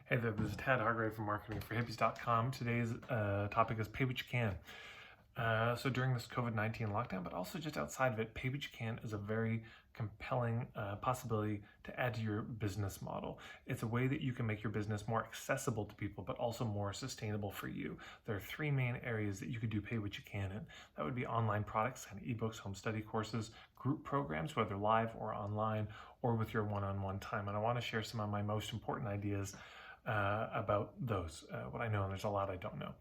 Hey there, this is Tad Hargrave from marketingforhippies.com. Today's topic is pay what you can. So during this COVID-19 lockdown, but also just outside of it, pay what you can is a very compelling possibility to add to your business model. It's a way that you can make your business more accessible to people, but also more sustainable for you. There are three main areas that you could do pay what you can in. That would be online products, kind of ebooks, home study courses, group programs, whether live or online, or with your one-on-one time. And I want to share some of my most important ideas about those, what I know, and there's a lot I don't know.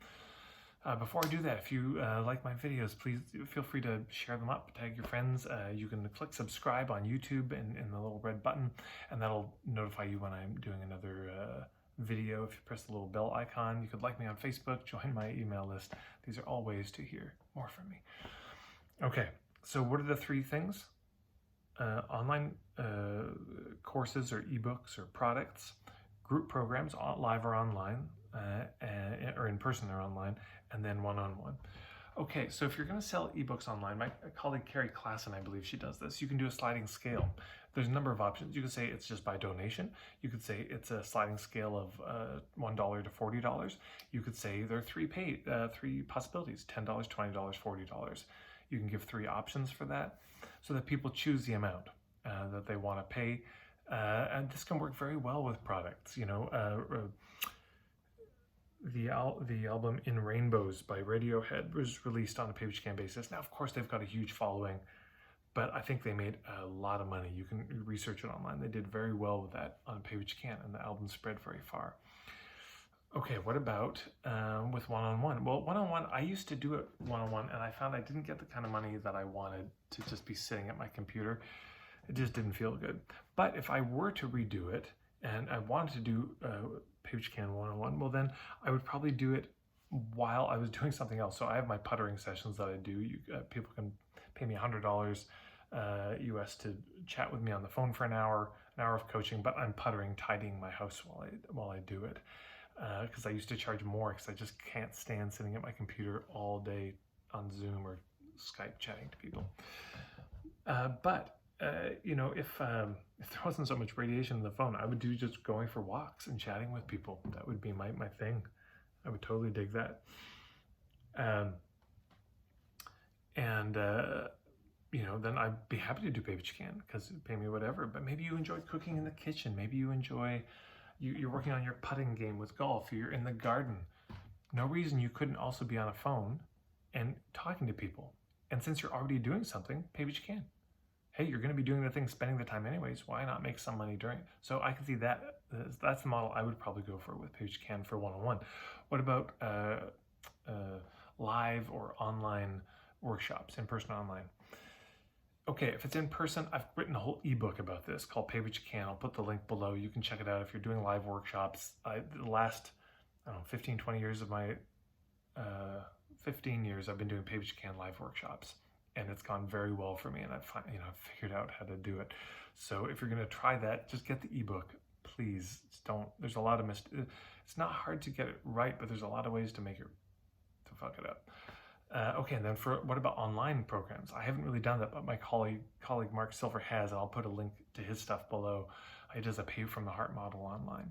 Before I do that, if you like my videos, please feel free to share them up, tag your friends. You can click subscribe on YouTube in the little red button, and that'll notify you when I'm doing another video. If you press the little bell icon, you could like me on Facebook, join my email list. These are all ways to hear more from me. Okay, so what are the three things? Online courses or ebooks or products, group programs, live or online, or in person or online, and then one-on-one. Okay, so if you're going to sell ebooks online, my colleague Carrie Klassen, I believe she does this, you can do a sliding scale. There's a number of options. You could say it's just by donation. You could say it's a sliding scale of $1 to $40. You could say there are three possibilities, $10, $20, $40. You can give three options for that so that people choose the amount that they want to pay. And this can work very well with products. You know, the album In Rainbows by Radiohead was released on a pay what you can basis. Now, of course, they've got a huge following, but I think they made a lot of money. You can research it online. They did very well with that on pay what you can, and the album spread very far. Okay, what about with one-on-one? Well, one-on-one, I used to do it one-on-one, and I found I didn't get the kind of money that I wanted to just be sitting at my computer. It just didn't feel good. But if I were to redo it, and I wanted to do pay what you can one-on-one, well then I would probably do it while I was doing something else. So I have my puttering sessions that I do. People can pay me $100 US to chat with me on the phone for an hour of coaching, but I'm puttering, tidying my house while I do it. Because I used to charge more because I just can't stand sitting at my computer all day on Zoom or Skype chatting to people. You know, if there wasn't so much radiation in the phone, I would do just going for walks and chatting with people. That would be my thing. I would totally dig that. You know, then I'd be happy to do pay what you can because pay me whatever. But maybe you enjoy cooking in the kitchen. Maybe you enjoy, you're working on your putting game with golf. You're in the garden. No reason you couldn't also be on a phone and talking to people. And since you're already doing something, pay what you can. Hey, you're going to be doing the thing, spending the time anyways. Why not make some money during? So I can see that. That's the model I would probably go for with pay what you can for one-on-one. What about live or online workshops, in person or online? Okay, if it's in person, I've written a whole ebook about this called Pay What You Can. I'll put the link below. You can check it out if you're doing live workshops. The last, I don't know, 15, 20 years of my 15 years, I've been doing Pay What You Can live workshops. And it's gone very well for me, and I've figured out how to do it. So if you're going to try that, just get the ebook, please. Don't. There's a lot of it's not hard to get it right, but there's a lot of ways to fuck it up. Okay, and then what about online programs? I haven't really done that, but my colleague Mark Silver has, and I'll put a link to his stuff below. He does a pay from the heart model online.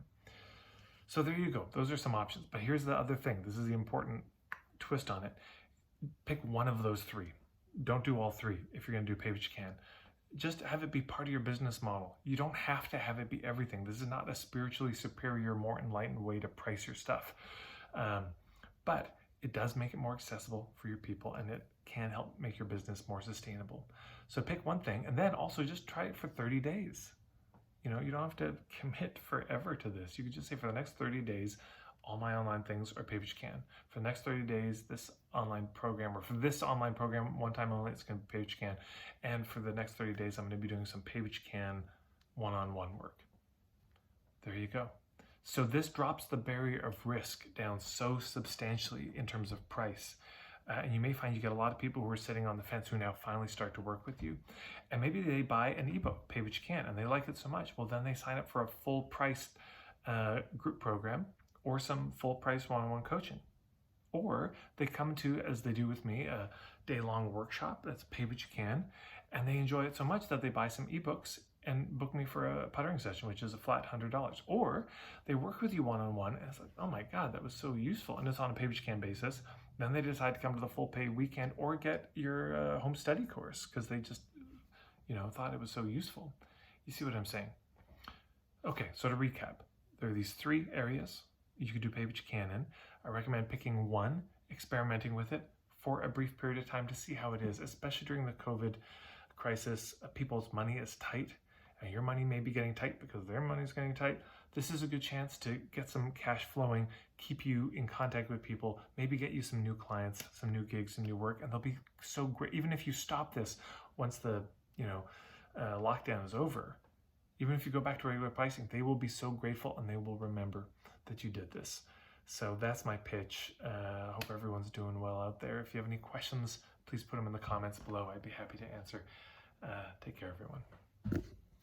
So there you go. Those are some options. But here's the other thing. This is the important twist on it. Pick one of those three. Don't do all three if you're going to do pay what you can. Just have it be part of your business model. You don't have to have it be everything. This is not a spiritually superior, more enlightened way to price your stuff. But it does make it more accessible for your people, and it can help make your business more sustainable. So pick one thing, and then also just try it for 30 days. You know, you don't have to commit forever to this. You could just say for the next 30 days, all my online things are pay what you can. For the next 30 days, this online program, or for this online program, one time only, it's going to be pay what you can. And for the next 30 days, I'm going to be doing some pay what you can one-on-one work. There you go. So this drops the barrier of risk down so substantially in terms of price. And you may find you get a lot of people who are sitting on the fence who now finally start to work with you. And maybe they buy an ebook, Pay What You Can, and they like it so much. Well, then they sign up for a full price group program, or some full price one-on-one coaching. Or they come to, as they do with me, a day-long workshop that's pay what you can, and they enjoy it so much that they buy some ebooks and book me for a puttering session, which is a flat $100. Or they work with you one-on-one, and it's like, oh my God, that was so useful. And it's on a PWYC basis. Then they decide to come to the full pay weekend or get your home study course because they just, thought it was so useful. You see what I'm saying? Okay, so to recap, there are these 3 areas you could do PWYC in. I recommend picking one, experimenting with it for a brief period of time to see how it is, especially during the COVID crisis. People's money is tight, and your money may be getting tight because their money is getting tight. This is a good chance to get some cash flowing, keep you in contact with people, maybe get you some new clients, some new gigs, some new work, and they'll be so great. Even if you stop this once the lockdown is over, even if you go back to regular pricing, they will be so grateful and they will remember that you did this. So that's my pitch. I hope everyone's doing well out there. If you have any questions, please put them in the comments below. I'd be happy to answer. Take care, everyone.